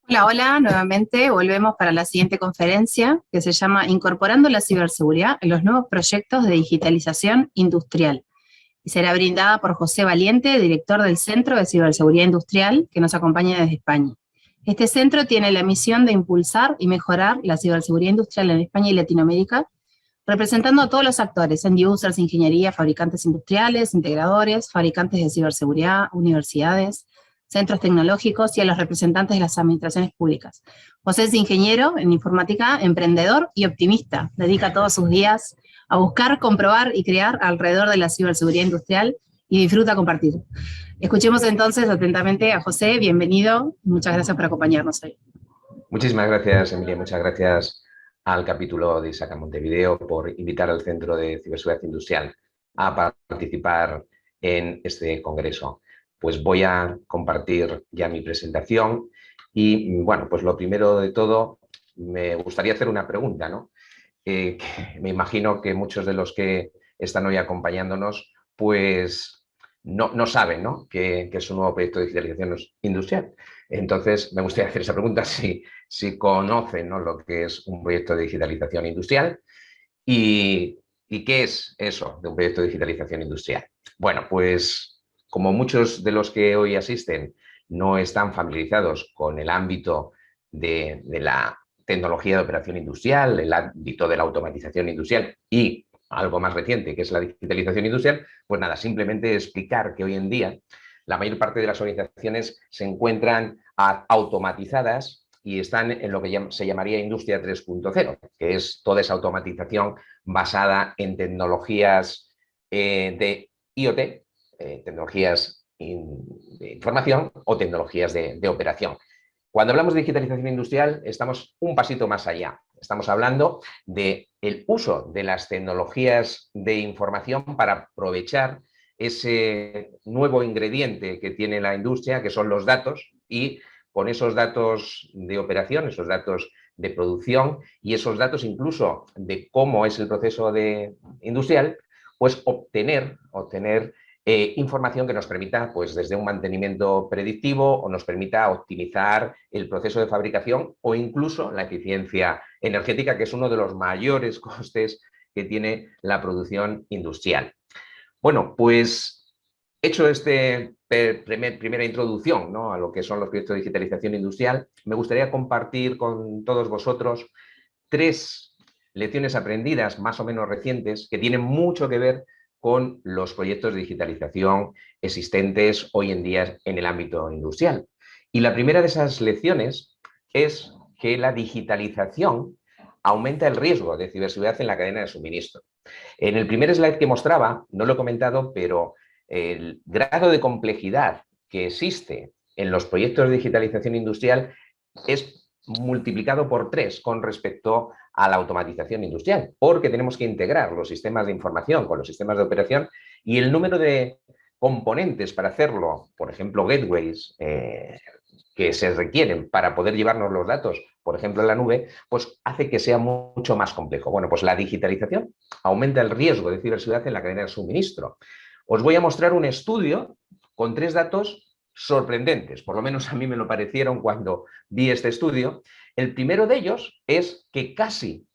Hola, hola, nuevamente volvemos para la siguiente conferencia que se llama Incorporando la ciberseguridad en los nuevos proyectos de digitalización industrial. Y será brindada por José Valiente, director del Centro de Ciberseguridad Industrial, que nos acompaña desde España. Este centro tiene la misión de impulsar y mejorar la ciberseguridad industrial en España y Latinoamérica, representando a todos los actores, end users, ingeniería, fabricantes industriales, integradores, fabricantes de ciberseguridad, universidades, centros tecnológicos y a los representantes de las administraciones públicas. José es ingeniero en informática, emprendedor y optimista. Dedica todos sus días a buscar, comprobar y crear alrededor de la ciberseguridad industrial y disfruta compartir. Escuchemos entonces atentamente a José. Bienvenido. Muchas gracias por acompañarnos hoy. Muchísimas gracias, Emilia. Muchas gracias al capítulo de ISACA Montevideo por invitar al Centro de Ciberseguridad Industrial a participar en este congreso. Pues voy a compartir ya mi presentación y, bueno, pues lo primero de todo, me gustaría hacer una pregunta, ¿no? Que me imagino que muchos de los que están hoy acompañándonos, pues no saben, ¿no?, que es un nuevo proyecto de digitalización industrial. Entonces, me gustaría hacer esa pregunta, si conocen, ¿no?, lo que es un proyecto de digitalización industrial y qué es eso de un proyecto de digitalización industrial. Bueno, pues como muchos de los que hoy asisten no están familiarizados con el ámbito de la tecnología de operación industrial, el ámbito de la automatización industrial y algo más reciente, que es la digitalización industrial, pues nada, simplemente explicar que hoy en día la mayor parte de las organizaciones se encuentran automatizadas y están en lo que se llamaría Industria 3.0, que es toda esa automatización basada en tecnologías de IoT, tecnologías de información o tecnologías de operación. Cuando hablamos de digitalización industrial, estamos un pasito más allá. Estamos hablando del uso de las tecnologías de información para aprovechar ese nuevo ingrediente que tiene la industria, que son los datos, y con esos datos de operación, esos datos de producción y esos datos incluso de cómo es el proceso industrial, pues obtener información que nos permita, pues desde un mantenimiento predictivo o nos permita optimizar el proceso de fabricación o incluso la eficiencia energética, que es uno de los mayores costes que tiene la producción industrial. Bueno, pues hecho primera introducción, ¿no?, a lo que son los proyectos de digitalización industrial, me gustaría compartir con todos vosotros 3 lecciones aprendidas más o menos recientes que tienen mucho que ver con los proyectos de digitalización existentes hoy en día en el ámbito industrial. Y la primera de esas lecciones es que la digitalización aumenta el riesgo de ciberseguridad en la cadena de suministro. En el primer slide que mostraba, no lo he comentado, pero el grado de complejidad que existe en los proyectos de digitalización industrial es multiplicado por 3 con respecto a la automatización industrial, porque tenemos que integrar los sistemas de información con los sistemas de operación y el número de componentes para hacerlo, por ejemplo, gateways que se requieren para poder llevarnos los datos, por ejemplo, en la nube, pues hace que sea mucho más complejo. Bueno, pues la digitalización aumenta el riesgo de ciberseguridad en la cadena de suministro. Os voy a mostrar un estudio con 3 datos sorprendentes, por lo menos a mí me lo parecieron cuando vi este estudio. El primero de ellos es que casi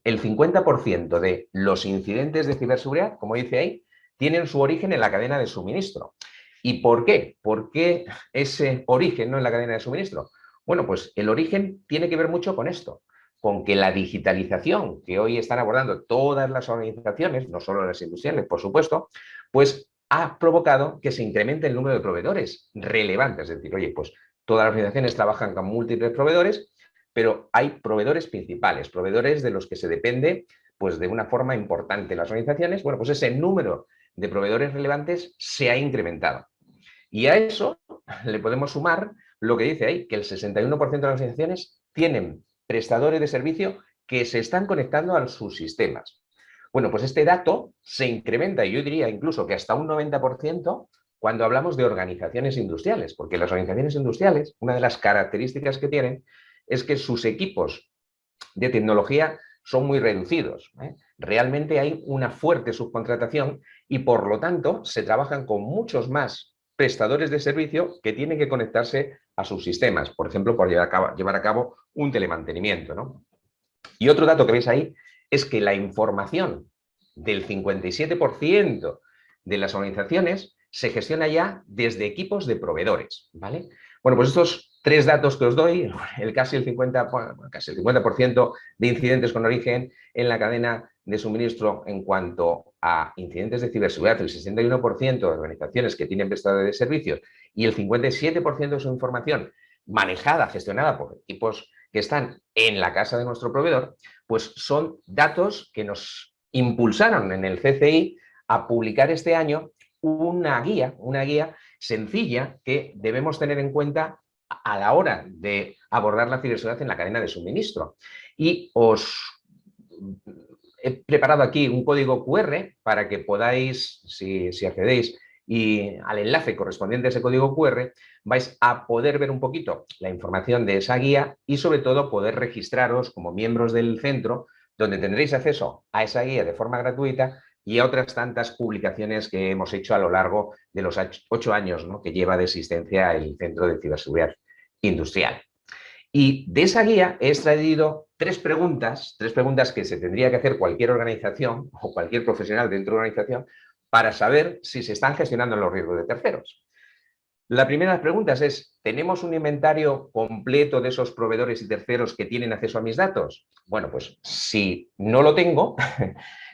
el 50% de los incidentes de ciberseguridad, como dice ahí, tienen su origen en la cadena de suministro. ¿Y por qué? ¿Por qué ese origen, no, en la cadena de suministro? Bueno, pues el origen tiene que ver mucho con esto, con que la digitalización que hoy están abordando todas las organizaciones, no solo las industriales, por supuesto, pues ha provocado que se incremente el número de proveedores relevantes. Es decir, oye, pues todas las organizaciones trabajan con múltiples proveedores, pero hay proveedores principales, proveedores de los que se depende pues de una forma importante en las organizaciones. Bueno, pues ese número de proveedores relevantes se ha incrementado. Y a eso le podemos sumar lo que dice ahí, que el 61% de las organizaciones tienen prestadores de servicio que se están conectando a sus sistemas. Bueno, pues este dato se incrementa, y yo diría incluso que hasta un 90% cuando hablamos de organizaciones industriales, porque las organizaciones industriales, una de las características que tienen es que sus equipos de tecnología son muy reducidos, ¿eh? Realmente hay una fuerte subcontratación y por lo tanto se trabajan con muchos más prestadores de servicio que tienen que conectarse a sus sistemas, por ejemplo, por llevar a cabo un telemantenimiento, ¿no? Y otro dato que veis ahí es que la información del 57% de las organizaciones se gestiona ya desde equipos de proveedores, ¿vale? Bueno, pues estos tres datos que os doy, casi el 50% de incidentes con origen en la cadena de suministro en cuanto a incidentes de ciberseguridad, el 61% de organizaciones que tienen prestadores de servicios y el 57% de su información manejada, gestionada por equipos que están en la casa de nuestro proveedor, pues son datos que nos impulsaron en el CCI a publicar este año una guía sencilla que debemos tener en cuenta a la hora de abordar la ciberseguridad en la cadena de suministro. Y os he preparado aquí un código QR para que podáis, si accedéis y al enlace correspondiente a ese código QR, vais a poder ver un poquito la información de esa guía y sobre todo poder registraros como miembros del centro, donde tendréis acceso a esa guía de forma gratuita y a otras tantas publicaciones que hemos hecho a lo largo de los 8 años, ¿no?, que lleva de existencia el Centro de Ciberseguridad Industrial. Y de esa guía he extraído tres preguntas que se tendría que hacer cualquier organización o cualquier profesional dentro de una organización para saber si se están gestionando los riesgos de terceros. La primera de las preguntas es, ¿tenemos un inventario completo de esos proveedores y terceros que tienen acceso a mis datos? Bueno, pues si no lo tengo,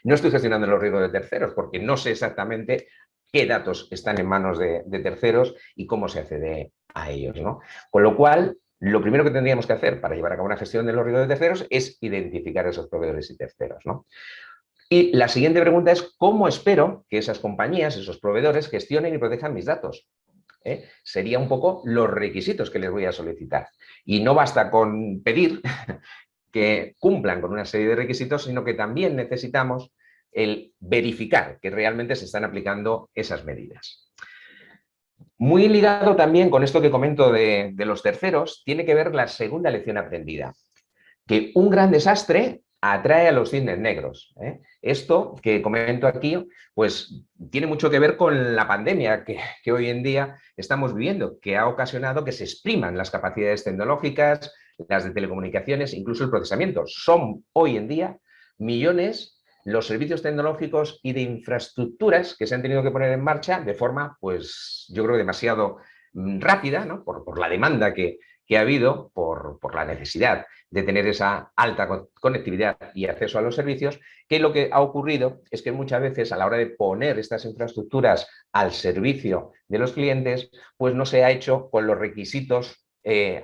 no estoy gestionando los riesgos de terceros porque no sé exactamente qué datos están en manos de terceros y cómo se accede a ellos, ¿no? Con lo cual, lo primero que tendríamos que hacer para llevar a cabo una gestión de los riesgos de terceros es identificar esos proveedores y terceros, ¿no? Y la siguiente pregunta es, ¿cómo espero que esas compañías, esos proveedores, gestionen y protejan mis datos? Sería un poco los requisitos que les voy a solicitar. Y no basta con pedir que cumplan con una serie de requisitos, sino que también necesitamos el verificar que realmente se están aplicando esas medidas. Muy ligado también con esto que comento de los terceros, tiene que ver la segunda lección aprendida, que un gran desastre atrae a los cisnes negros, ¿eh? Esto que comento aquí, pues tiene mucho que ver con la pandemia que hoy en día estamos viviendo, que ha ocasionado que se expriman las capacidades tecnológicas, las de telecomunicaciones, incluso el procesamiento. Son hoy en día millones los servicios tecnológicos y de infraestructuras que se han tenido que poner en marcha de forma, pues yo creo, demasiado rápida, ¿no?, por la demanda que ha habido, por la necesidad de tener esa alta conectividad y acceso a los servicios, que lo que ha ocurrido es que muchas veces a la hora de poner estas infraestructuras al servicio de los clientes, pues no se ha hecho con los requisitos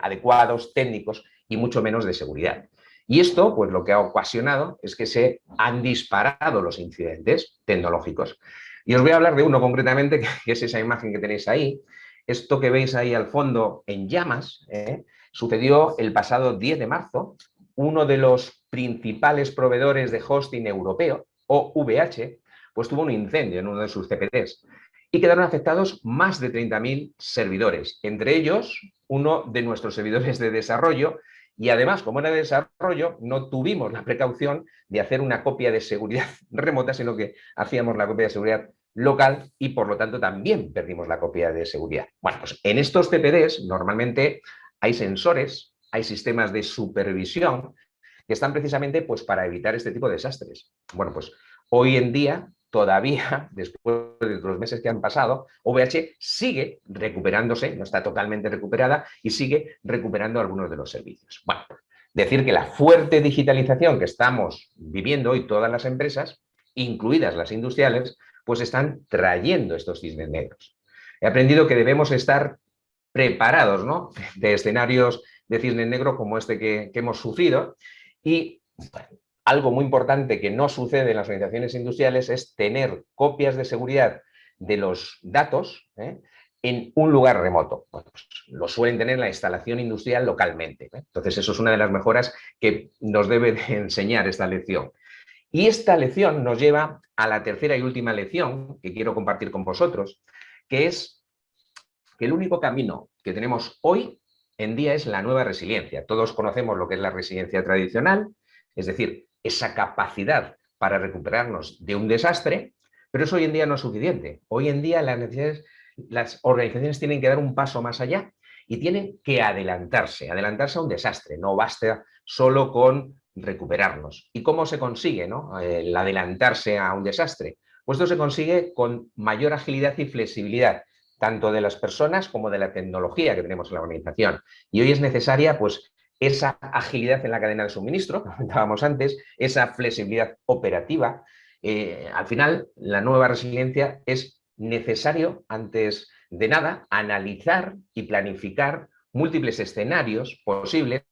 adecuados, técnicos y mucho menos de seguridad. Y esto, pues lo que ha ocasionado es que se han disparado los incidentes tecnológicos. Y os voy a hablar de uno concretamente, que es esa imagen que tenéis ahí. Esto que veis ahí al fondo en llamas, sucedió el pasado 10 de marzo. Uno de los principales proveedores de hosting europeo, OVH, pues tuvo un incendio en uno de sus CPDs y quedaron afectados más de 30.000 servidores, entre ellos uno de nuestros servidores de desarrollo. Y además, como era de desarrollo, no tuvimos la precaución de hacer una copia de seguridad remota, sino que hacíamos la copia de seguridad local y por lo tanto también perdimos la copia de seguridad. Bueno, pues en estos CPDs normalmente hay sensores, hay sistemas de supervisión que están precisamente pues para evitar este tipo de desastres. Bueno, pues hoy en día todavía, después de los meses que han pasado, OVH sigue recuperándose, no está totalmente recuperada y sigue recuperando algunos de los servicios. Bueno, decir que la fuerte digitalización que estamos viviendo hoy todas las empresas, incluidas las industriales, pues están trayendo estos cisnes negros. He aprendido que debemos estar preparados, ¿no?, de escenarios de cisne negro como este que hemos sufrido y bueno, algo muy importante que no sucede en las organizaciones industriales es tener copias de seguridad de los datos en un lugar remoto. Bueno, pues lo suelen tener en la instalación industrial localmente. Entonces, eso es una de las mejoras que nos debe de enseñar esta lección. Y esta lección nos lleva a la tercera y última lección que quiero compartir con vosotros, que es que el único camino que tenemos hoy en día es la nueva resiliencia. Todos conocemos lo que es la resiliencia tradicional, es decir, esa capacidad para recuperarnos de un desastre, pero eso hoy en día no es suficiente. Hoy en día las organizaciones tienen que dar un paso más allá y tienen que adelantarse a un desastre. No basta solo con recuperarnos. ¿Y cómo se consigue, ¿no?, el adelantarse a un desastre? Pues esto se consigue con mayor agilidad y flexibilidad, tanto de las personas como de la tecnología que tenemos en la organización. Y hoy es necesaria, pues, esa agilidad en la cadena de suministro, como comentábamos antes, esa flexibilidad operativa. Al final, la nueva resiliencia es necesario, antes de nada, analizar y planificar múltiples escenarios posibles,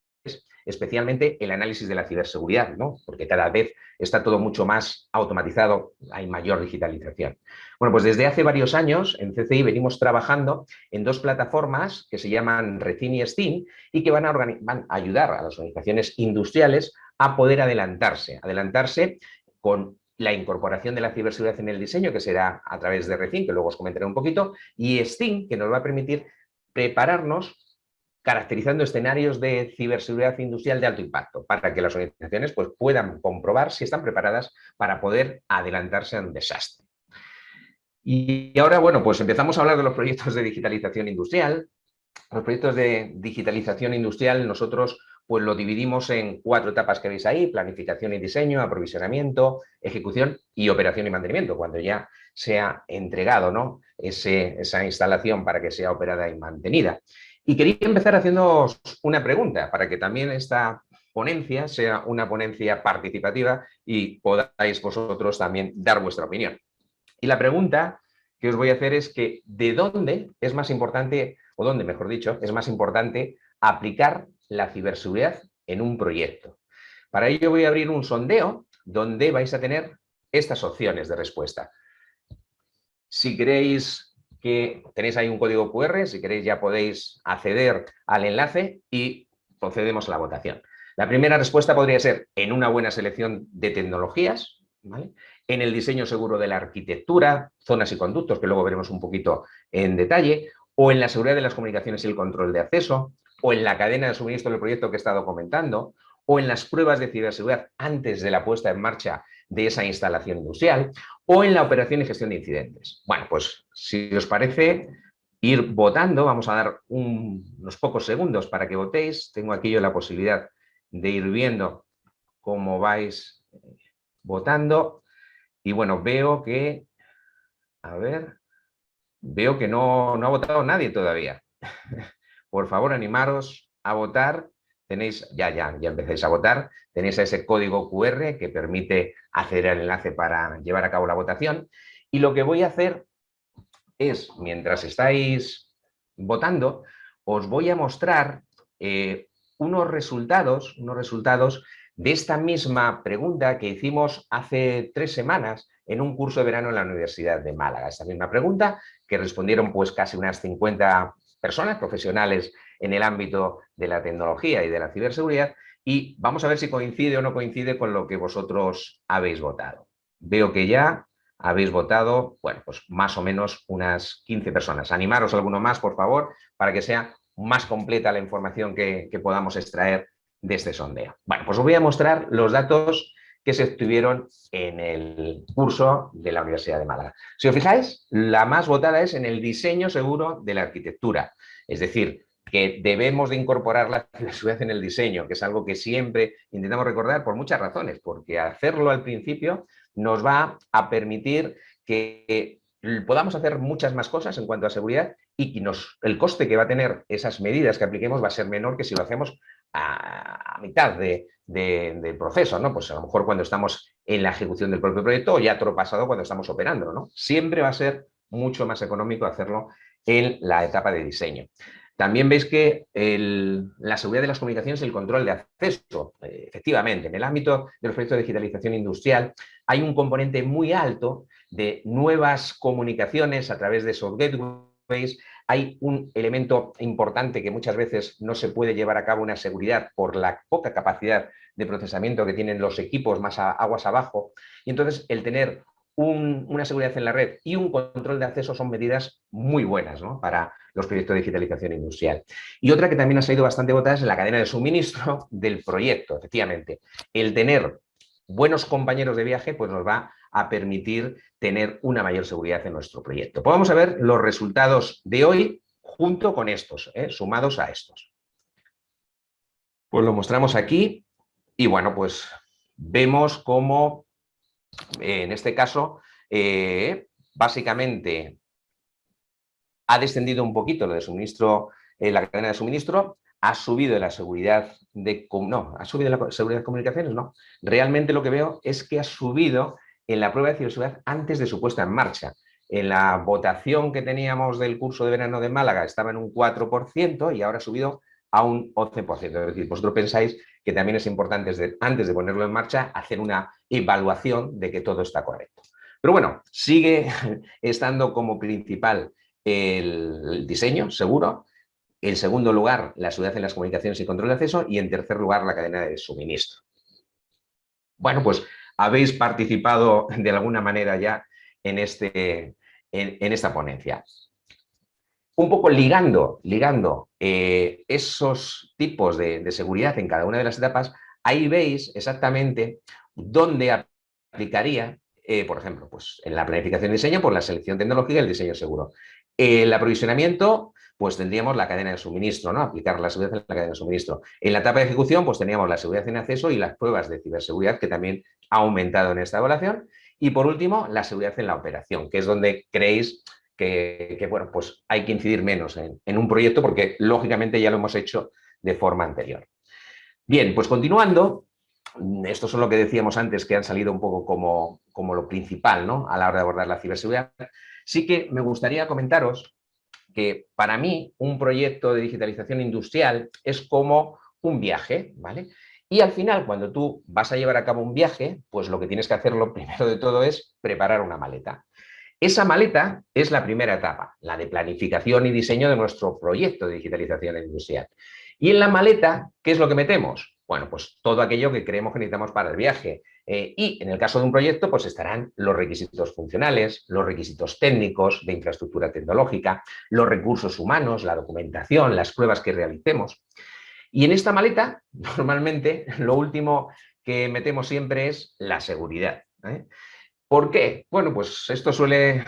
especialmente el análisis de la ciberseguridad, ¿no?, porque cada vez está todo mucho más automatizado, hay mayor digitalización. Bueno, pues desde hace varios años en CCI venimos trabajando en dos plataformas que se llaman Recin y Steam y que van a ayudar a las organizaciones industriales a poder adelantarse con la incorporación de la ciberseguridad en el diseño, que será a través de Recin, que luego os comentaré un poquito, y Steam, que nos va a permitir prepararnos caracterizando escenarios de ciberseguridad industrial de alto impacto, para que las organizaciones, pues, puedan comprobar si están preparadas para poder adelantarse a un desastre. Y ahora, bueno, pues empezamos a hablar de los proyectos de digitalización industrial. Los proyectos de digitalización industrial nosotros, pues, lo dividimos en 4 etapas que veis ahí: planificación y diseño, aprovisionamiento, ejecución y operación y mantenimiento, cuando ya se ha entregado, ¿no?, esa instalación para que sea operada y mantenida. Y quería empezar haciéndoos una pregunta para que también esta ponencia sea una ponencia participativa y podáis vosotros también dar vuestra opinión. Y la pregunta que os voy a hacer es que ¿de dónde es más importante, o dónde, mejor dicho, es más importante aplicar la ciberseguridad en un proyecto? Para ello voy a abrir un sondeo donde vais a tener estas opciones de respuesta. Si queréis, que tenéis ahí un código QR, si queréis ya podéis acceder al enlace y procedemos a la votación. La primera respuesta podría ser en una buena selección de tecnologías, ¿vale?, en el diseño seguro de la arquitectura, zonas y conductos, que luego veremos un poquito en detalle, o en la seguridad de las comunicaciones y el control de acceso, o en la cadena de suministro del proyecto que he estado comentando, o en las pruebas de ciberseguridad antes de la puesta en marcha de esa instalación industrial, o en la operación y gestión de incidentes. Bueno, pues si os parece, ir votando. Vamos a dar unos pocos segundos para que votéis. Tengo aquí yo la posibilidad de ir viendo cómo vais votando. Y bueno, veo que, a ver, veo que no ha votado nadie todavía. Por favor, animaros a votar. Tenéis, ya empezáis a votar. Tenéis ese código QR que permite acceder al enlace para llevar a cabo la votación. Y lo que voy a hacer es, mientras estáis votando, os voy a mostrar unos resultados de esta misma pregunta que hicimos hace 3 semanas en un curso de verano en la Universidad de Málaga. Esta misma pregunta, que respondieron, pues, casi unas 50 personas profesionales en el ámbito de la tecnología y de la ciberseguridad, y vamos a ver si coincide o no coincide con lo que vosotros habéis votado. Veo que ya habéis votado, bueno, pues más o menos unas 15 personas. Animaros alguno más, por favor, para que sea más completa la información que podamos extraer de este sondeo. Bueno, pues os voy a mostrar los datos que se obtuvieron en el curso de la Universidad de Málaga. Si os fijáis, la más votada es en el diseño seguro de la arquitectura. Es decir, que debemos de incorporar la ciberseguridad en el diseño, que es algo que siempre intentamos recordar por muchas razones, porque hacerlo al principio nos va a permitir que podamos hacer muchas más cosas en cuanto a seguridad y que el coste que va a tener esas medidas que apliquemos va a ser menor que si lo hacemos a mitad del proceso, ¿no? Pues a lo mejor cuando estamos en la ejecución del propio proyecto o ya pasado cuando estamos operando, ¿no? Siempre va a ser mucho más económico hacerlo en la etapa de diseño. También veis que la seguridad de las comunicaciones y el control de acceso, efectivamente, en el ámbito de los proyectos de digitalización industrial hay un componente muy alto de nuevas comunicaciones a través de esos gateways, hay un elemento importante que muchas veces no se puede llevar a cabo una seguridad por la poca capacidad de procesamiento que tienen los equipos más aguas abajo, y entonces el tener una seguridad en la red y un control de acceso son medidas muy buenas, ¿no?, para los proyectos de digitalización industrial. Y otra que también ha salido bastante votada es la cadena de suministro del proyecto, efectivamente. El tener buenos compañeros de viaje pues nos va a permitir tener una mayor seguridad en nuestro proyecto. Pues vamos a ver los resultados de hoy junto con estos, sumados a estos. Pues lo mostramos aquí y bueno, pues vemos cómo en este caso básicamente ha descendido un poquito lo de suministro, la cadena de suministro, ha subido la seguridad de... No, ha subido la seguridad de comunicaciones, no. Realmente lo que veo es que ha subido en la prueba de ciberseguridad antes de su puesta en marcha. En la votación que teníamos del curso de verano de Málaga estaba en un 4% y ahora ha subido a un 11%. Es decir, vosotros pensáis que también es importante, antes de ponerlo en marcha, hacer una evaluación de que todo está correcto. Pero bueno, sigue estando como principal el diseño seguro, en segundo lugar la seguridad en las comunicaciones y control de acceso y en tercer lugar la cadena de suministro. Bueno, pues habéis participado de alguna manera ya en esta ponencia. Un poco ligando esos tipos de seguridad en cada una de las etapas, ahí veis exactamente dónde aplicaría, por ejemplo, pues en la planificación y diseño, pues la selección tecnológica y el diseño seguro. El aprovisionamiento, pues tendríamos la cadena de suministro, ¿no? Aplicar la seguridad en la cadena de suministro. En la etapa de ejecución, pues teníamos la seguridad en acceso y las pruebas de ciberseguridad, que también ha aumentado en esta evaluación. Y por último, la seguridad en la operación, que es donde creéis que bueno, pues hay que incidir menos en un proyecto porque lógicamente ya lo hemos hecho de forma anterior. Bien, pues continuando, estos son lo que decíamos antes, que han salido un poco como lo principal, ¿no?, a la hora de abordar la ciberseguridad. Sí que me gustaría comentaros que para mí un proyecto de digitalización industrial es como un viaje, ¿vale? Y al final, cuando tú vas a llevar a cabo un viaje, pues lo que tienes que hacer lo primero de todo es preparar una maleta. Esa maleta es la primera etapa, la de planificación y diseño de nuestro proyecto de digitalización industrial. Y en la maleta, ¿qué es lo que metemos? Bueno, pues todo aquello que creemos que necesitamos para el viaje. Y en el caso de un proyecto, pues estarán los requisitos funcionales, los requisitos técnicos de infraestructura tecnológica, los recursos humanos, la documentación, las pruebas que realicemos. Y en esta maleta, normalmente, lo último que metemos siempre es la seguridad, ¿eh? ¿Por qué? Bueno, pues esto suele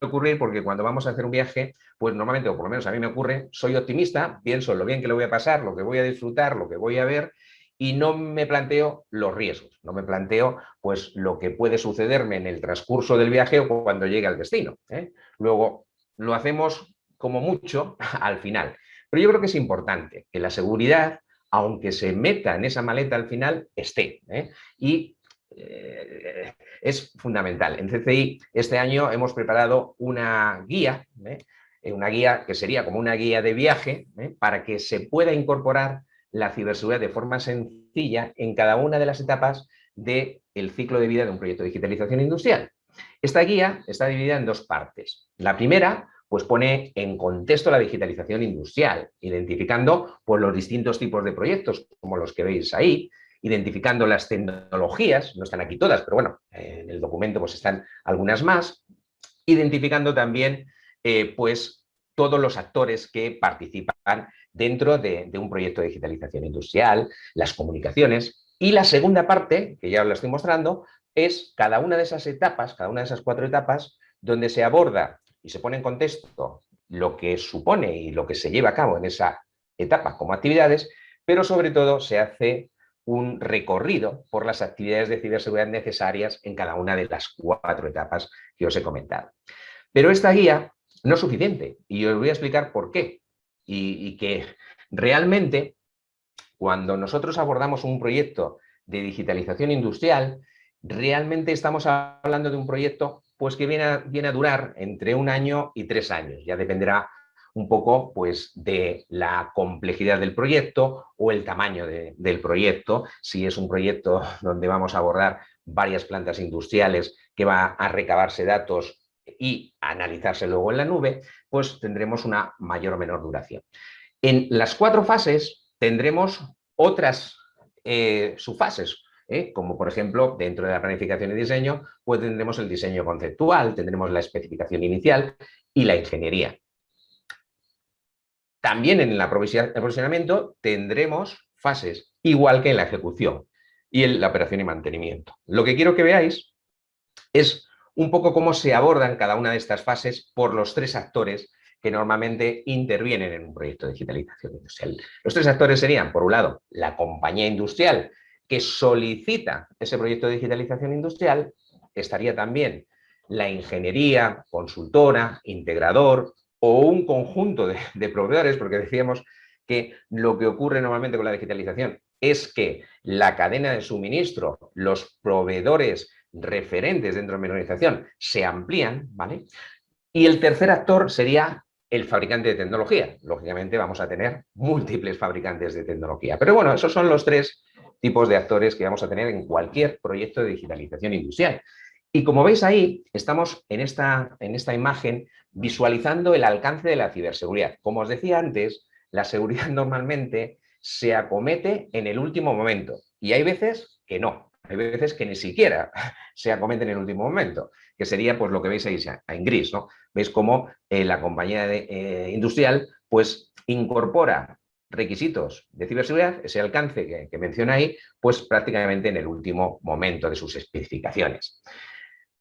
ocurrir porque cuando vamos a hacer un viaje, pues normalmente, o por lo menos a mí me ocurre, soy optimista, pienso en lo bien que lo voy a pasar, lo que voy a disfrutar, lo que voy a ver, y no me planteo los riesgos, no me planteo pues lo que puede sucederme en el transcurso del viaje o cuando llegue al destino, ¿eh? Luego lo hacemos como mucho al final. Pero yo creo que es importante que la seguridad, aunque se meta en esa maleta al final, esté, ¿eh? Y es fundamental. En CCI este año hemos preparado una guía que sería como una guía de viaje, para que se pueda incorporar la ciberseguridad de forma sencilla en cada una de las etapas del ciclo de vida de un proyecto de digitalización industrial. Esta guía está dividida en dos partes. La primera, pues pone en contexto la digitalización industrial, identificando pues, los distintos tipos de proyectos, como los que veis ahí, identificando las tecnologías, no están aquí todas, pero bueno, en el documento pues están algunas más, identificando también pues todos los actores que participan dentro de un proyecto de digitalización industrial, las comunicaciones, y la segunda parte, que ya os la estoy mostrando, es cada una de esas etapas, cada una de esas 4 etapas, donde se aborda y se pone en contexto lo que supone y lo que se lleva a cabo en esa etapa como actividades, pero sobre todo se hace un recorrido por las actividades de ciberseguridad necesarias en cada una de las 4 etapas que os he comentado. Pero esta guía no es suficiente y os voy a explicar por qué. Y que realmente cuando nosotros abordamos un proyecto de digitalización industrial, realmente estamos hablando de un proyecto pues, que viene a durar entre 1 año y 3 años. Ya dependerá un poco pues, de la complejidad del proyecto o el tamaño del proyecto. Si es un proyecto donde vamos a abordar varias plantas industriales que va a recabarse datos y analizarse luego en la nube, pues tendremos una mayor o menor duración. En las 4 fases tendremos otras subfases, como por ejemplo dentro de la planificación y diseño, pues tendremos el diseño conceptual, tendremos la especificación inicial y la ingeniería. También en el aprovisionamiento tendremos fases, igual que en la ejecución y en la operación y mantenimiento. Lo que quiero que veáis es un poco cómo se abordan cada una de estas fases por los 3 actores que normalmente intervienen en un proyecto de digitalización industrial. Los 3 actores serían, por un lado, la compañía industrial que solicita ese proyecto de digitalización industrial, estaría también la ingeniería, consultora, integrador o un conjunto de proveedores, porque decíamos que lo que ocurre normalmente con la digitalización es que la cadena de suministro, los proveedores referentes dentro de mi organización se amplían, ¿vale? Y el tercer actor sería el fabricante de tecnología. Lógicamente vamos a tener múltiples fabricantes de tecnología. Pero bueno, esos son los 3 tipos de actores que vamos a tener en cualquier proyecto de digitalización industrial. Y como veis ahí, estamos en esta imagen visualizando el alcance de la ciberseguridad. Como os decía antes, la seguridad normalmente se acomete en el último momento y hay veces que no. Hay veces que ni siquiera se acomete en el último momento, que sería pues lo que veis ahí en gris, ¿no? Veis cómo la compañía industrial pues incorpora requisitos de ciberseguridad, ese alcance que menciona ahí, pues prácticamente en el último momento de sus especificaciones.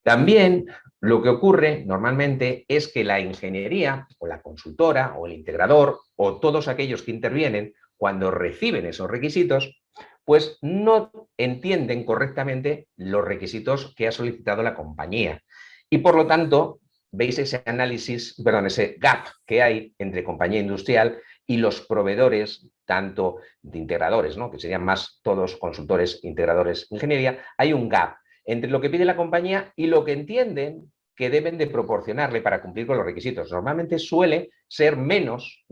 También lo que ocurre normalmente es que la ingeniería o la consultora o el integrador o todos aquellos que intervienen cuando reciben esos requisitos, pues no entienden correctamente los requisitos que ha solicitado la compañía. Y por lo tanto, veis ese análisis, perdón, ese gap que hay entre compañía industrial y los proveedores, tanto de integradores, ¿no? Que serían más todos consultores, integradores, ingeniería, hay un gap entre lo que pide la compañía y lo que entienden que deben de proporcionarle para cumplir con los requisitos. Normalmente suele ser menos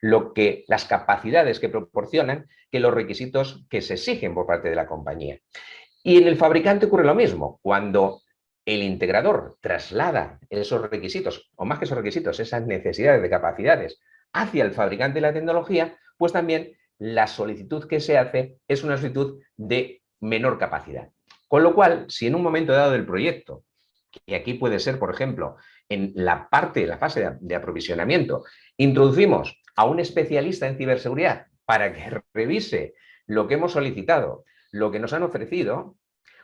las capacidades que proporcionan que los requisitos que se exigen por parte de la compañía. Y en el fabricante ocurre lo mismo. Cuando el integrador traslada esos requisitos, o más que esos requisitos, esas necesidades de capacidades hacia el fabricante de la tecnología, pues también la solicitud que se hace es una solicitud de menor capacidad. Con lo cual, si en un momento dado del proyecto, que aquí puede ser, por ejemplo, en la fase de aprovisionamiento, introducimos a un especialista en ciberseguridad para que revise lo que hemos solicitado, lo que nos han ofrecido,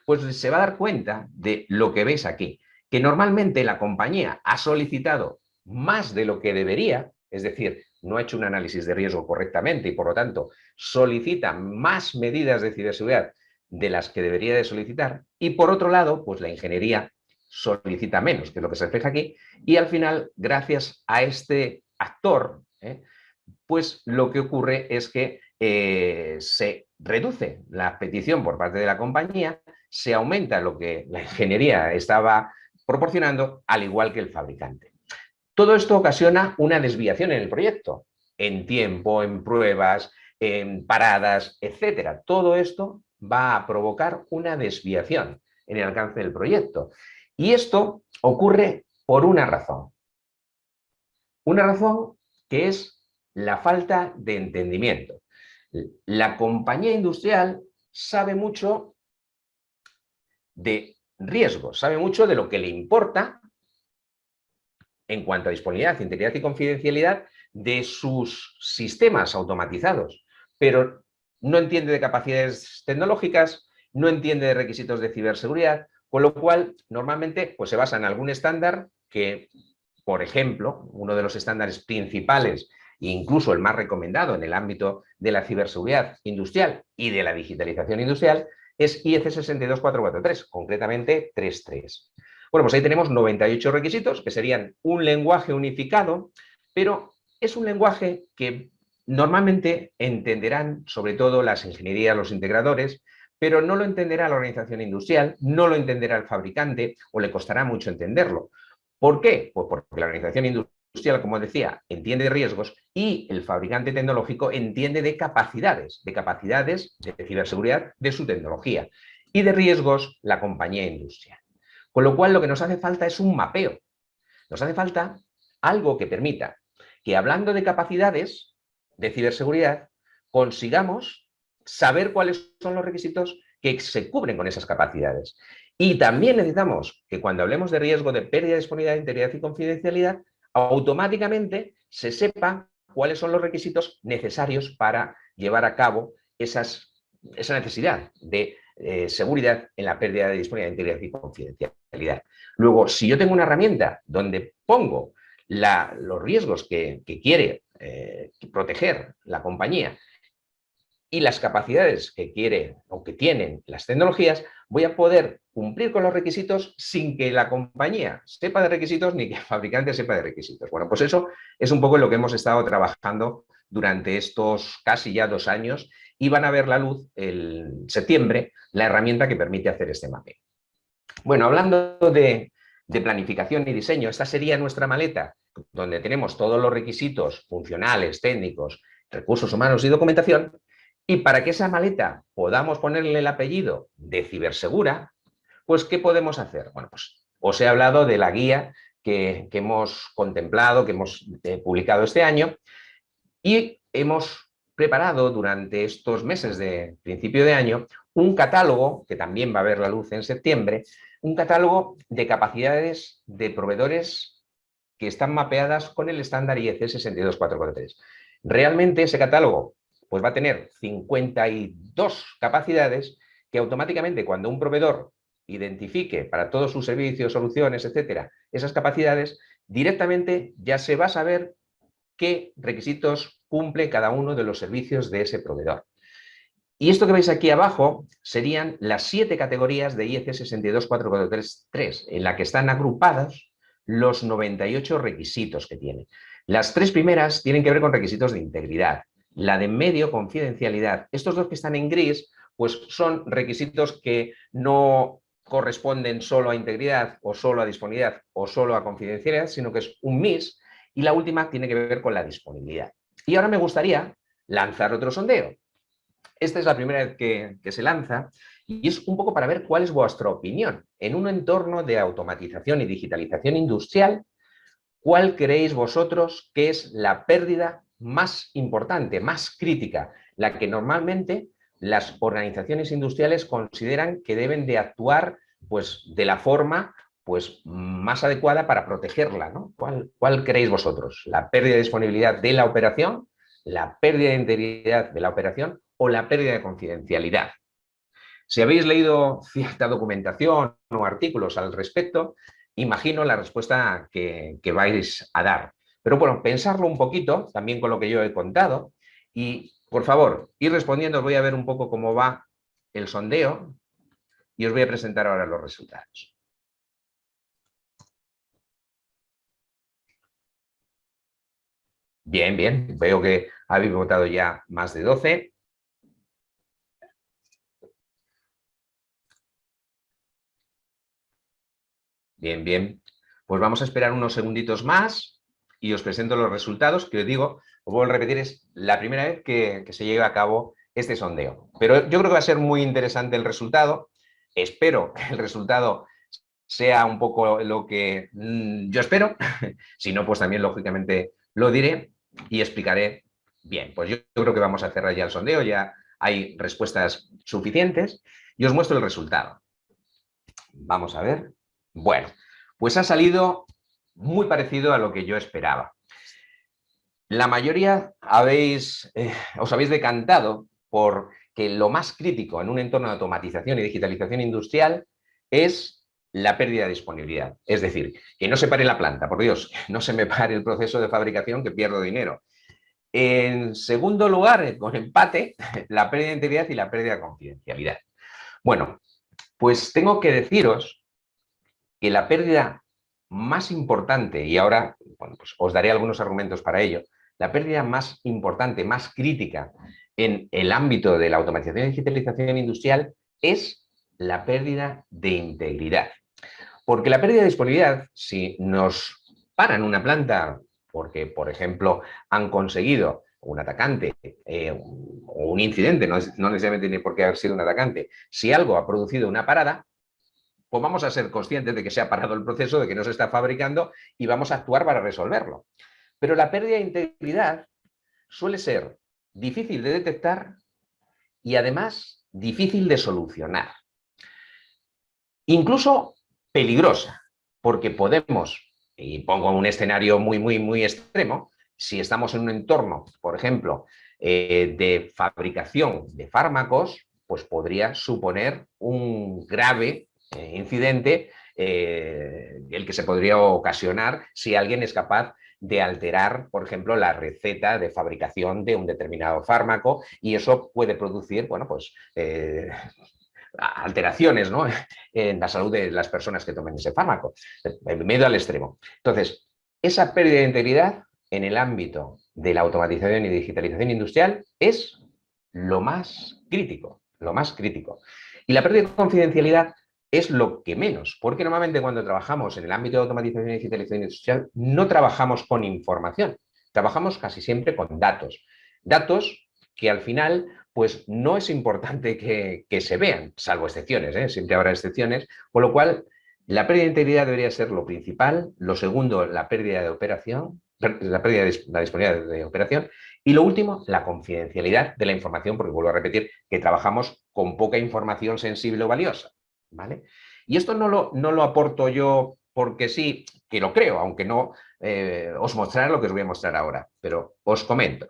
pues se va a dar cuenta de lo que veis aquí, que normalmente la compañía ha solicitado más de lo que debería, es decir, no ha hecho un análisis de riesgo correctamente y por lo tanto solicita más medidas de ciberseguridad de las que debería de solicitar, y por otro lado, pues la ingeniería solicita menos, que es lo que se refleja aquí, y al final, gracias a este actor, pues lo que ocurre es que se reduce la petición por parte de la compañía, se aumenta lo que la ingeniería estaba proporcionando, al igual que el fabricante. Todo esto ocasiona una desviación en el proyecto, en tiempo, en pruebas, en paradas, etcétera. Todo esto va a provocar una desviación en el alcance del proyecto. Y esto ocurre por una razón. Una razón que es la falta de entendimiento. La compañía industrial sabe mucho de riesgos, sabe mucho de lo que le importa en cuanto a disponibilidad, integridad y confidencialidad de sus sistemas automatizados, pero no entiende de capacidades tecnológicas, no entiende de requisitos de ciberseguridad, con lo cual normalmente pues, se basa en algún estándar que, por ejemplo, uno de los estándares principales e incluso el más recomendado en el ámbito de la ciberseguridad industrial y de la digitalización industrial es IEC 62443, concretamente 3.3. Bueno, pues ahí tenemos 98 requisitos, que serían un lenguaje unificado, pero es un lenguaje que normalmente entenderán sobre todo las ingenierías, los integradores, pero no lo entenderá la organización industrial, no lo entenderá el fabricante o le costará mucho entenderlo. ¿Por qué? Pues porque la organización industrial, como decía, entiende de riesgos y el fabricante tecnológico entiende de capacidades de ciberseguridad de su tecnología y de riesgos la compañía industrial. Con lo cual lo que nos hace falta es un mapeo Nos hace falta algo que permita que, hablando de capacidades de ciberseguridad, consigamos saber cuáles son los requisitos que se cubren con esas capacidades. Y también necesitamos que, cuando hablemos de riesgo de pérdida de disponibilidad, integridad y confidencialidad, automáticamente se sepa cuáles son los requisitos necesarios para llevar a cabo esa necesidad de seguridad en la pérdida de disponibilidad, integridad y confidencialidad. Luego, si yo tengo una herramienta donde pongo los riesgos que quiere proteger la compañía y las capacidades que quiere o que tienen las tecnologías, voy a poder cumplir con los requisitos sin que la compañía sepa de requisitos ni que el fabricante sepa de requisitos. Bueno, pues eso es un poco en lo que hemos estado trabajando durante estos casi ya 2 años, y van a ver la luz en septiembre la herramienta que permite hacer este mapeo. Bueno, hablando de planificación y diseño, esta sería nuestra maleta, donde tenemos todos los requisitos funcionales, técnicos, recursos humanos y documentación. Y para que esa maleta podamos ponerle el apellido de cibersegura, pues ¿qué podemos hacer? Bueno, pues os he hablado de la guía que hemos contemplado, que hemos publicado este año, y hemos preparado durante estos meses de principio de año un catálogo, que también va a ver la luz en septiembre, un catálogo de capacidades de proveedores que están mapeadas con el estándar IEC 62443. Realmente ese catálogo pues va a tener 52 capacidades que, automáticamente, cuando un proveedor identifique para todos sus servicios, soluciones, etcétera, esas capacidades, directamente ya se va a saber qué requisitos cumple cada uno de los servicios de ese proveedor. Y esto que veis aquí abajo serían las 7 categorías de IEC 62443, en la que están agrupados los 98 requisitos que tiene. Las 3 primeras tienen que ver con requisitos de integridad. La de en medio, confidencialidad. Estos 2 que están en gris, pues son requisitos que no corresponden solo a integridad, o solo a disponibilidad, o solo a confidencialidad, sino que es un mix. Y la última tiene que ver con la disponibilidad. Y ahora me gustaría lanzar otro sondeo. Esta es la primera vez que se lanza, y es un poco para ver cuál es vuestra opinión. En un entorno de automatización y digitalización industrial, ¿cuál creéis vosotros que es la pérdida más importante, más crítica, la que normalmente las organizaciones industriales consideran que deben de actuar pues, de la forma pues, más adecuada para protegerla, ¿no? ¿Cuál creéis vosotros? ¿La pérdida de disponibilidad de la operación, la pérdida de integridad de la operación o la pérdida de confidencialidad? Si habéis leído cierta documentación o artículos al respecto, imagino la respuesta que vais a dar. Pero bueno, pensarlo un poquito, también con lo que yo he contado, y por favor, ir respondiendo. Os voy a ver un poco cómo va el sondeo y os voy a presentar ahora los resultados. Bien, bien, veo que habéis votado ya más de 12. Bien, bien. Pues vamos a esperar unos segunditos más y os presento los resultados, que os digo, os vuelvo a repetir, es la primera vez que se lleva a cabo este sondeo. Pero yo creo que va a ser muy interesante el resultado. Espero que el resultado sea un poco lo que yo espero. Si no, pues también, lógicamente, lo diré y explicaré bien. Pues yo creo que vamos a cerrar ya el sondeo, ya hay respuestas suficientes y os muestro el resultado. Vamos a ver. Bueno, pues ha salido muy parecido a lo que yo esperaba. La mayoría os habéis decantado por que lo más crítico en un entorno de automatización y digitalización industrial es la pérdida de disponibilidad. Es decir, que no se pare la planta, por Dios, que no se me pare el proceso de fabricación, que pierdo dinero. En segundo lugar, con empate, la pérdida de integridad y la pérdida de confidencialidad. Bueno, pues tengo que deciros que la pérdida más importante, y ahora bueno, pues os daré algunos argumentos para ello, la pérdida más importante, más crítica en el ámbito de la automatización y digitalización industrial es la pérdida de integridad. Porque la pérdida de disponibilidad, si nos paran una planta porque, por ejemplo, han conseguido un atacante o un incidente, no necesariamente tiene por qué haber sido un atacante, si algo ha producido una parada, pues vamos a ser conscientes de que se ha parado el proceso, de que no se está fabricando y vamos a actuar para resolverlo. Pero la pérdida de integridad suele ser difícil de detectar y además difícil de solucionar. Incluso peligrosa, porque podemos, y pongo un escenario muy extremo, si estamos en un entorno, por ejemplo, de fabricación de fármacos, pues podría suponer un grave incidente el que se podría ocasionar si alguien es capaz de alterar, por ejemplo, la receta de fabricación de un determinado fármaco, y eso puede producir, bueno, pues alteraciones, ¿no?, en la salud de las personas que tomen ese fármaco, el miedo al extremo. Entonces, esa pérdida de integridad en el ámbito de la automatización y digitalización industrial es lo más crítico, lo más crítico. Y la pérdida de confidencialidad es lo que menos, porque normalmente cuando trabajamos en el ámbito de automatización y digitalización industrial no trabajamos con información, trabajamos casi siempre con datos. Datos que al final pues no es importante que se vean, salvo excepciones, siempre habrá excepciones, con lo cual la pérdida de integridad debería ser lo principal, lo segundo, la pérdida de operación, la pérdida de la disponibilidad de operación, y lo último, la confidencialidad de la información, porque vuelvo a repetir que trabajamos con poca información sensible o valiosa, ¿vale? Y esto no lo aporto yo porque sí, que lo creo, aunque no os mostraré lo que os voy a mostrar ahora, pero os comento.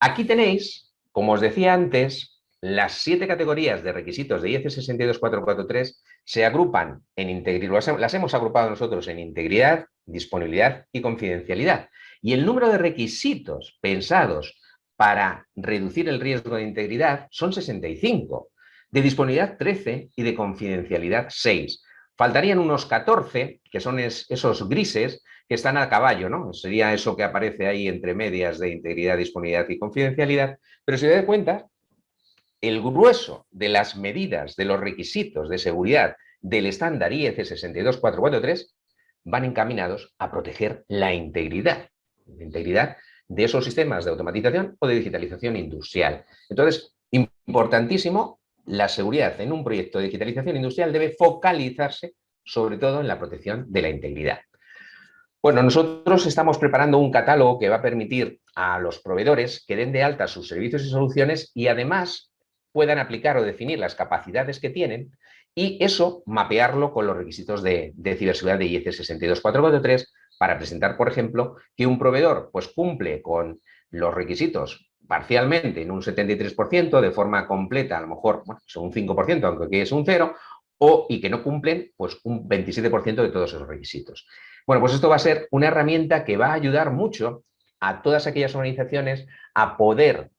Aquí tenéis, como os decía antes, las 7 categorías de requisitos de IEC 62443 se agrupan en integridad, las hemos agrupado nosotros en integridad, disponibilidad y confidencialidad. Y el número de requisitos pensados para reducir el riesgo de integridad son 65, de disponibilidad 13 y de confidencialidad 6. Faltarían unos 14, que son esos grises, que están a caballo, ¿no? Sería eso que aparece ahí entre medias de integridad, disponibilidad y confidencialidad. Pero si os dais cuenta, el grueso de las medidas, de los requisitos de seguridad del estándar IEC 62443 van encaminados a proteger la integridad de esos sistemas de automatización o de digitalización industrial. Entonces, importantísimo, la seguridad en un proyecto de digitalización industrial debe focalizarse sobre todo en la protección de la integridad. Bueno, nosotros estamos preparando un catálogo que va a permitir a los proveedores que den de alta sus servicios y soluciones y además puedan aplicar o definir las capacidades que tienen y eso mapearlo con los requisitos de ciberseguridad de IEC 62443 para presentar, por ejemplo, que un proveedor pues cumple con los requisitos parcialmente en un 73%, de forma completa a lo mejor bueno, son un 5%, aunque aquí es un 0%, y que no cumplen pues un 27% de todos esos requisitos. Bueno, pues esto va a ser una herramienta que va a ayudar mucho a todas aquellas organizaciones a poder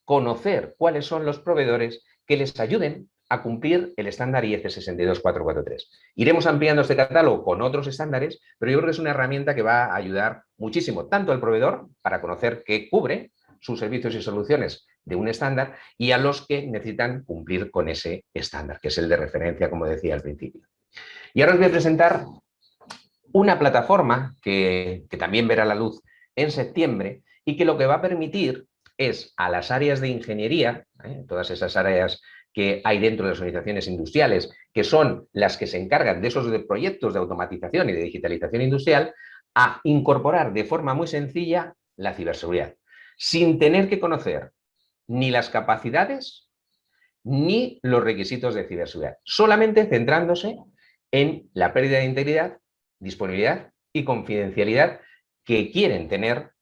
conocer cuáles son los proveedores que les ayuden a cumplir el estándar IEC 62443. Iremos ampliando este catálogo con otros estándares, pero yo creo que es una herramienta que va a ayudar muchísimo tanto al proveedor para conocer qué cubre sus servicios y soluciones de un estándar y a los que necesitan cumplir con ese estándar, que es el de referencia, como decía al principio. Y ahora os voy a presentar una plataforma que también verá la luz en septiembre y que lo que va a permitir es a las áreas de ingeniería, todas esas áreas que hay dentro de las organizaciones industriales, que son las que se encargan de esos proyectos de automatización y de digitalización industrial, a incorporar de forma muy sencilla la ciberseguridad, sin tener que conocer ni las capacidades ni los requisitos de ciberseguridad, solamente centrándose en la pérdida de integridad, disponibilidad y confidencialidad que quieren tener,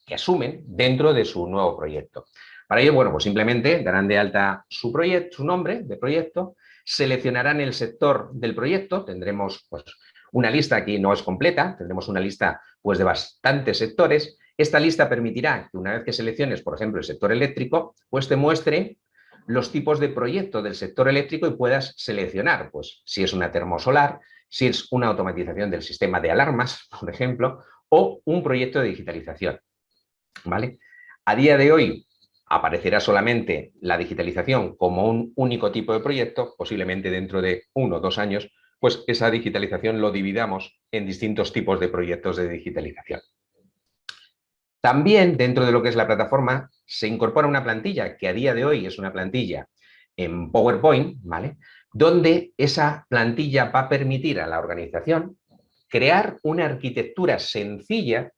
que asumen dentro de su nuevo proyecto. Para ello, bueno, pues simplemente darán de alta su proyecto, su nombre de proyecto, seleccionarán el sector del proyecto, tendremos pues una lista, aquí no es completa, tendremos una lista pues de bastantes sectores. Esta lista permitirá que una vez que selecciones, por ejemplo, el sector eléctrico, pues te muestre los tipos de proyecto del sector eléctrico y puedas seleccionar, pues si es una termosolar, si es una automatización del sistema de alarmas, por ejemplo, o un proyecto de digitalización, ¿vale? A día de hoy aparecerá solamente la digitalización como un único tipo de proyecto, posiblemente dentro de 1 o 2 años, pues esa digitalización lo dividamos en distintos tipos de proyectos de digitalización. También dentro de lo que es la plataforma se incorpora una plantilla que a día de hoy es una plantilla en PowerPoint, ¿vale? Donde esa plantilla va a permitir a la organización crear una arquitectura sencilla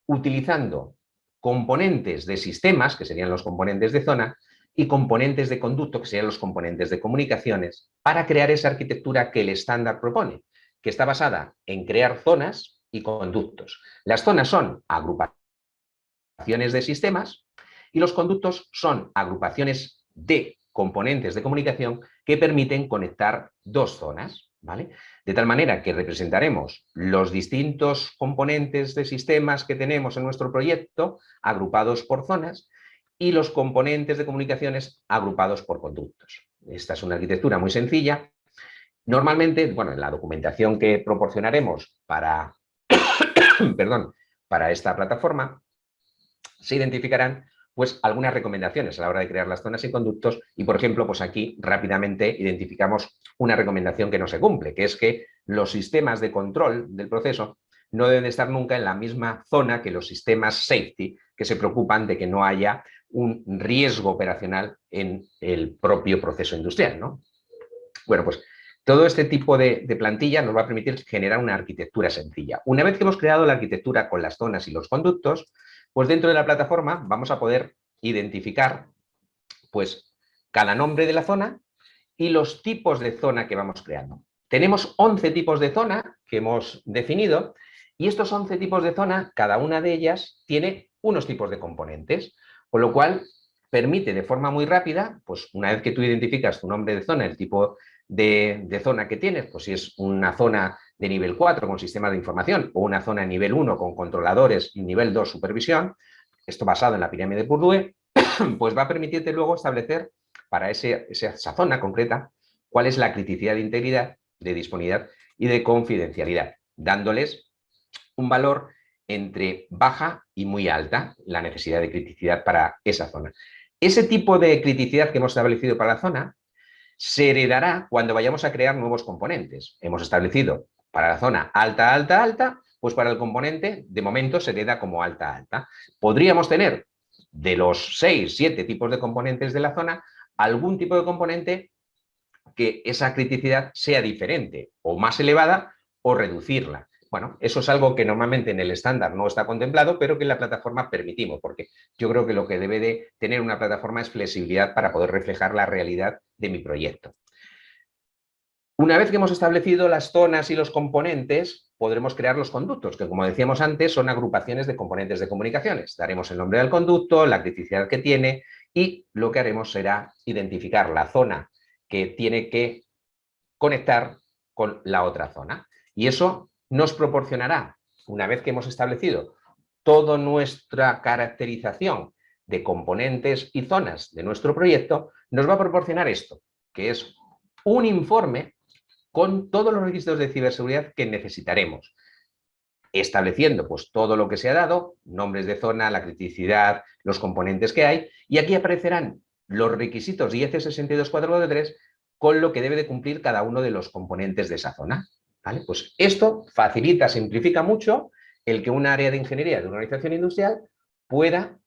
utilizando componentes de sistemas, que serían los componentes de zona, y componentes de conducto, que serían los componentes de comunicaciones, para crear esa arquitectura que el estándar propone, que está basada en crear zonas y conductos. Las zonas son agrupaciones de sistemas y los conductos son agrupaciones de componentes de comunicación que permiten conectar dos zonas, ¿vale? De tal manera que representaremos los distintos componentes de sistemas que tenemos en nuestro proyecto agrupados por zonas y los componentes de comunicaciones agrupados por conductos. Esta es una arquitectura muy sencilla. Normalmente, bueno, en la documentación que proporcionaremos para, perdón, para esta plataforma, se identificarán pues algunas recomendaciones a la hora de crear las zonas y conductos y, por ejemplo, pues aquí rápidamente identificamos una recomendación que no se cumple, que es que los sistemas de control del proceso no deben estar nunca en la misma zona que los sistemas safety, que se preocupan de que no haya un riesgo operacional en el propio proceso industrial, ¿no? Bueno, pues todo este tipo de plantilla nos va a permitir generar una arquitectura sencilla. Una vez que hemos creado la arquitectura con las zonas y los conductos, pues dentro de la plataforma vamos a poder identificar pues cada nombre de la zona y los tipos de zona que vamos creando. Tenemos 11 tipos de zona que hemos definido y estos 11 tipos de zona, cada una de ellas tiene unos tipos de componentes, con lo cual permite de forma muy rápida, pues una vez que tú identificas tu nombre de zona, el tipo de zona que tienes, pues si es una zona de nivel 4 con sistema de información o una zona de nivel 1 con controladores y nivel 2 supervisión, esto basado en la pirámide de Bourdieu, pues va a permitirte luego establecer para esa zona concreta cuál es la criticidad de integridad, de disponibilidad y de confidencialidad, dándoles un valor entre baja y muy alta, la necesidad de criticidad para esa zona. Ese tipo de criticidad que hemos establecido para la zona se heredará cuando vayamos a crear nuevos componentes. Hemos establecido para la zona alta, alta, alta, pues para el componente de momento se hereda como alta, alta. Podríamos tener de los 6, 7 tipos de componentes de la zona, algún tipo de componente que esa criticidad sea diferente o más elevada o reducirla. Bueno, eso es algo que normalmente en el estándar no está contemplado, pero que en la plataforma permitimos, porque yo creo que lo que debe de tener una plataforma es flexibilidad para poder reflejar la realidad de mi proyecto. Una vez que hemos establecido las zonas y los componentes, podremos crear los conductos, que como decíamos antes, son agrupaciones de componentes de comunicaciones. Daremos el nombre del conducto, la criticidad que tiene y lo que haremos será identificar la zona que tiene que conectar con la otra zona. Y eso nos proporcionará, una vez que hemos establecido toda nuestra caracterización de componentes y zonas de nuestro proyecto, nos va a proporcionar esto, que es un informe con todos los requisitos de ciberseguridad que necesitaremos, estableciendo pues todo lo que se ha dado, nombres de zona, la criticidad, los componentes que hay, y aquí aparecerán los requisitos IEC 62443 con lo que debe de cumplir cada uno de los componentes de esa zona. ¿Vale? Pues esto facilita, simplifica mucho el que un área de ingeniería de una organización industrial pueda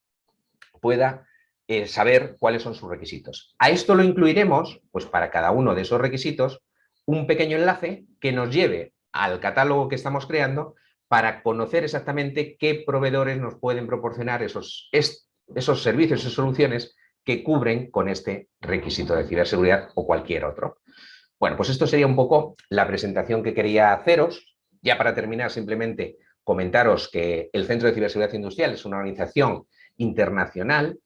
saber cuáles son sus requisitos. A esto lo incluiremos, pues para cada uno de esos requisitos, un pequeño enlace que nos lleve al catálogo que estamos creando para conocer exactamente qué proveedores nos pueden proporcionar esos servicios y soluciones que cubren con este requisito de ciberseguridad o cualquier otro. Bueno, pues esto sería un poco la presentación que quería haceros. Ya para terminar, simplemente comentaros que el Centro de Ciberseguridad Industrial es una organización internacional.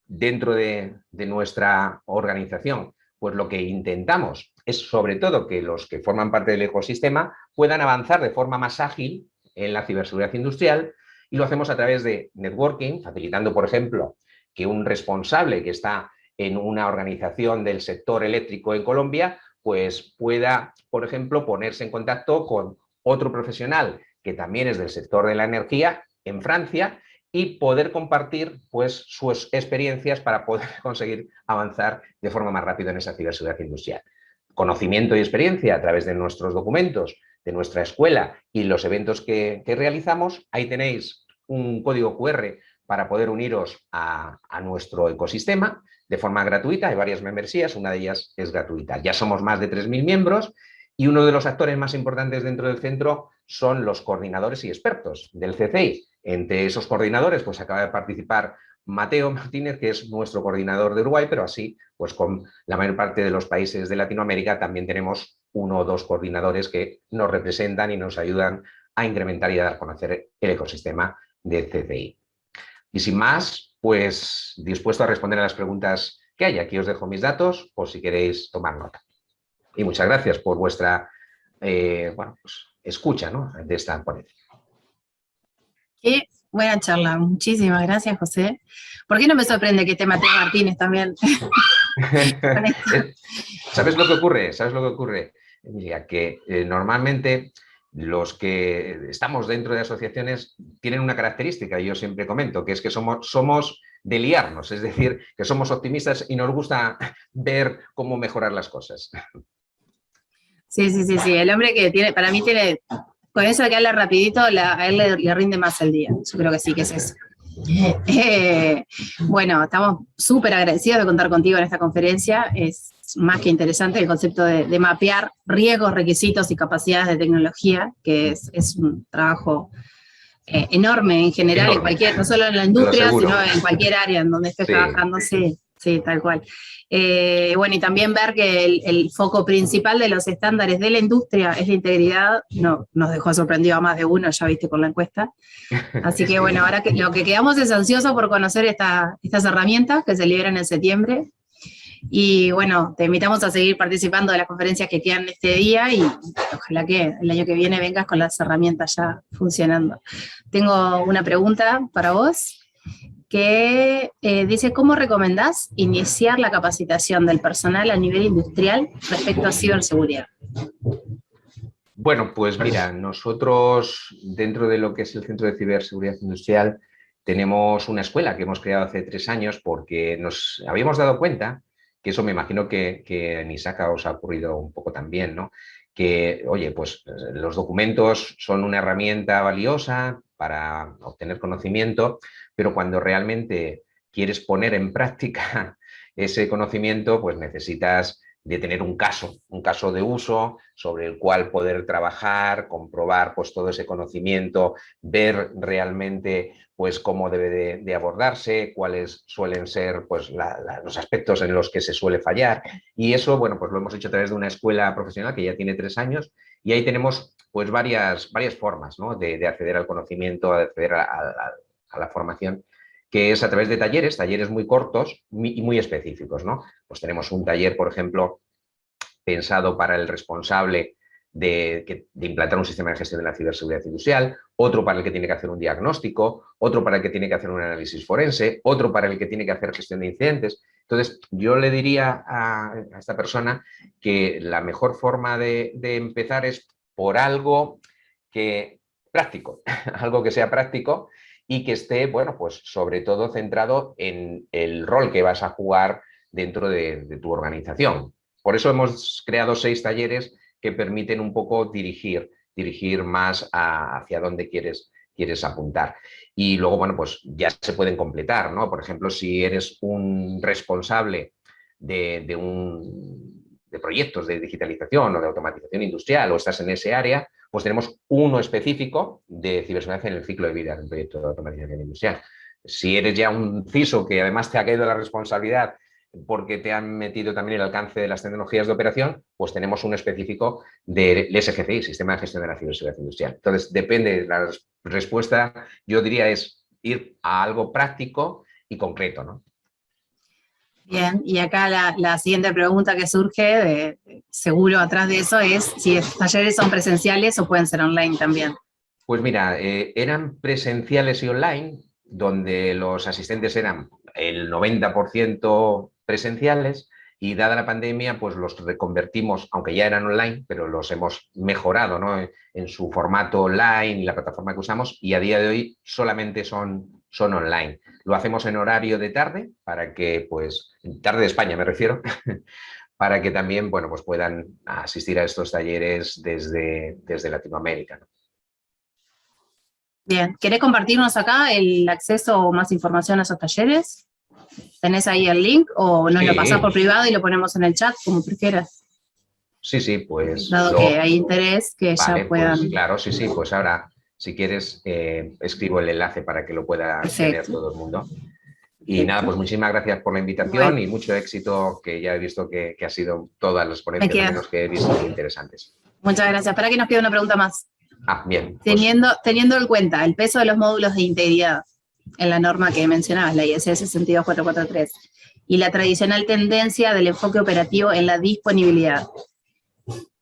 Dentro de nuestra organización, pues lo que intentamos es sobre todo que los que forman parte del ecosistema puedan avanzar de forma más ágil en la ciberseguridad industrial y lo hacemos a través de networking, facilitando, por ejemplo, que un responsable que está en una organización del sector eléctrico en Colombia pues pueda, por ejemplo, ponerse en contacto con otro profesional que también es del sector de la energía en Francia y poder compartir pues, sus experiencias para poder conseguir avanzar de forma más rápida en esa ciberseguridad industrial. Conocimiento y experiencia a través de nuestros documentos, de nuestra escuela y los eventos que realizamos. Ahí tenéis un código QR para poder uniros a nuestro ecosistema. de forma gratuita, hay varias membresías, una de ellas es gratuita. Ya somos más de 3.000 miembros y uno de los actores más importantes dentro del centro son los coordinadores y expertos del CCI. Entre esos coordinadores pues acaba de participar Mateo Martínez, que es nuestro coordinador de Uruguay, pero así, pues con la mayor parte de los países de Latinoamérica también tenemos 1 o 2 coordinadores que nos representan y nos ayudan a incrementar y a dar a conocer el ecosistema del CCI. Y sin más, pues dispuesto a responder a las preguntas que hay. Aquí os dejo mis datos por si queréis tomar nota. Y muchas gracias por vuestra escucha, ¿no?, de esta ponencia. Qué buena charla, muchísimas gracias, José. ¿Por qué no me sorprende que esté Mateo Martínez también? ¿Sabes lo que ocurre? ¿Sabes lo que ocurre, Emilia? Que normalmente los que estamos dentro de asociaciones tienen una característica, y yo siempre comento, que es que somos de liarnos, es decir, que somos optimistas y nos gusta ver cómo mejorar las cosas. Sí, el hombre que tiene, para mí tiene, con eso de que habla rapidito, a él le rinde más el día, yo creo que sí, que es eso. Bueno, estamos súper agradecidos de contar contigo en esta conferencia, es más que interesante el concepto de mapear riesgos, requisitos y capacidades de tecnología, que es un trabajo enorme en general, enorme. En cualquier, no solo en la industria, sino en cualquier área en donde estés trabajando, sí, tal cual. Bueno, y también ver que el foco principal de los estándares de la industria es la integridad, nos dejó sorprendido a más de uno, ya viste con la encuesta. Así que bueno, ahora lo que quedamos es ansioso por conocer estas herramientas que se liberan en septiembre. Y bueno, te invitamos a seguir participando de las conferencias que quedan este día y ojalá que el año que viene vengas con las herramientas ya funcionando. Tengo una pregunta para vos que dice, ¿cómo recomendás iniciar la capacitación del personal a nivel industrial respecto a ciberseguridad? Bueno, pues mira, nosotros dentro de lo que es el Centro de Ciberseguridad Industrial tenemos una escuela que hemos creado hace 3 años porque nos habíamos dado cuenta, que eso me imagino que en ISACA os ha ocurrido un poco también, ¿no? Que, oye, pues los documentos son una herramienta valiosa para obtener conocimiento, pero cuando realmente quieres poner en práctica ese conocimiento, pues necesitas de tener un caso de uso sobre el cual poder trabajar, comprobar pues todo ese conocimiento, ver realmente pues cómo debe de abordarse, cuáles suelen ser pues los aspectos en los que se suele fallar, y eso, bueno, pues lo hemos hecho a través de una escuela profesional que ya tiene 3 años y ahí tenemos pues varias formas, ¿no?, de acceder al conocimiento, de acceder a la formación, que es a través de talleres muy cortos y muy específicos, ¿no? Pues tenemos un taller, por ejemplo, pensado para el responsable de implantar un sistema de gestión de la ciberseguridad industrial, otro para el que tiene que hacer un diagnóstico, otro para el que tiene que hacer un análisis forense, otro para el que tiene que hacer gestión de incidentes. Entonces, yo le diría a esta persona que la mejor forma de empezar es por algo práctico, algo que sea práctico y que esté, bueno, pues sobre todo centrado en el rol que vas a jugar dentro de tu organización. Por eso hemos creado 6 talleres que permiten un poco dirigir más hacia dónde quieres apuntar. Y luego, bueno, pues ya se pueden completar, ¿no? Por ejemplo, si eres un responsable de proyectos de digitalización o de automatización industrial o estás en ese área, pues tenemos uno específico de ciberseguridad en el ciclo de vida del proyecto de automatización industrial. Si eres ya un CISO que además te ha caído la responsabilidad porque te han metido también el alcance de las tecnologías de operación, pues tenemos uno específico del SGCI, Sistema de Gestión de la Ciberseguridad Industrial. Entonces, depende, la respuesta, yo diría, es ir a algo práctico y concreto, ¿no? Bien, y acá la siguiente pregunta que surge, seguro atrás de eso, es si los talleres son presenciales o pueden ser online también. Pues mira, eran presenciales y online, donde los asistentes eran el 90% presenciales, y dada la pandemia, pues los reconvertimos, aunque ya eran online, pero los hemos mejorado, ¿no?, en su formato online y la plataforma que usamos, y a día de hoy solamente son online. Lo hacemos en horario de tarde, para que, pues, tarde de España me refiero, para que también, bueno, pues puedan asistir a estos talleres desde Latinoamérica, ¿no? Bien, ¿querés compartirnos acá el acceso o más información a esos talleres? ¿Tenés ahí el link o nos Sí. lo pasás por privado y lo ponemos en el chat, como prefieras? Sí, pues... Dado que hay interés, que Vale, ya puedan... pues claro, sí, pues ahora, si quieres, escribo el enlace para que lo pueda tener Perfecto. todo el mundo. Y nada, pues muchísimas gracias por la invitación Bueno. y mucho éxito, que ya he visto que ha sido todas las Me ponencias, queda. al menos que he visto, muy interesantes. Muchas gracias. Para que nos quede una pregunta más. Bien. Teniendo en cuenta el peso de los módulos de integridad en la norma que mencionabas, la ISO 62443, y la tradicional tendencia del enfoque operativo en la disponibilidad.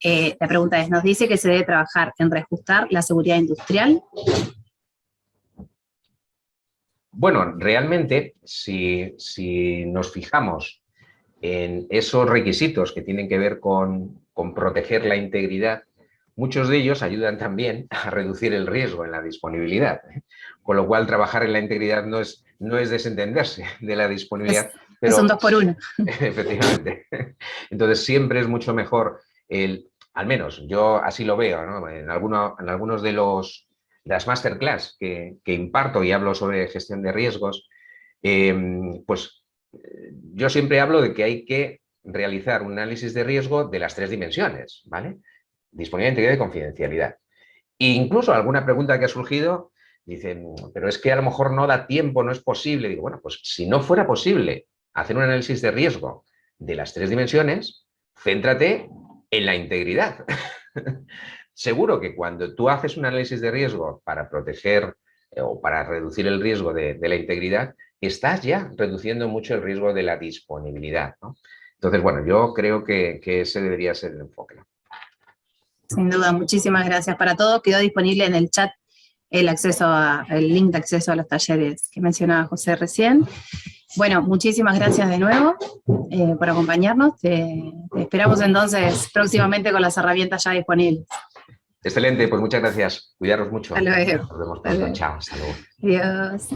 La pregunta es, ¿nos dice que se debe trabajar en reajustar la seguridad industrial? Bueno, realmente, si nos fijamos en esos requisitos que tienen que ver con proteger la integridad, muchos de ellos ayudan también a reducir el riesgo en la disponibilidad. Con lo cual, trabajar en la integridad no es desentenderse de la disponibilidad. Pero, es un 2 por 1. Efectivamente. Entonces, siempre es mucho mejor, al menos yo así lo veo, ¿no? En algunos de las masterclass que imparto y hablo sobre gestión de riesgos, pues yo siempre hablo de que hay que realizar un análisis de riesgo de las 3 dimensiones, ¿vale? Disponibilidad, integridad y confidencialidad. E incluso alguna pregunta que ha surgido, dicen, pero es que a lo mejor no da tiempo, no es posible. Digo, bueno, pues si no fuera posible hacer un análisis de riesgo de las 3 dimensiones, céntrate en la integridad. Seguro que cuando tú haces un análisis de riesgo para proteger o para reducir el riesgo de la integridad, estás ya reduciendo mucho el riesgo de la disponibilidad, ¿no? Entonces, bueno, yo creo que ese debería ser el enfoque, ¿no? Sin duda, muchísimas gracias. Para todos quedó disponible en el chat el link de acceso a los talleres que mencionaba José recién. Bueno, muchísimas gracias de nuevo por acompañarnos. Te esperamos entonces próximamente con las herramientas ya disponibles. Excelente, pues muchas gracias. Cuidaros mucho. Hasta luego. Nos vemos pronto. Chao, hasta luego. Adiós.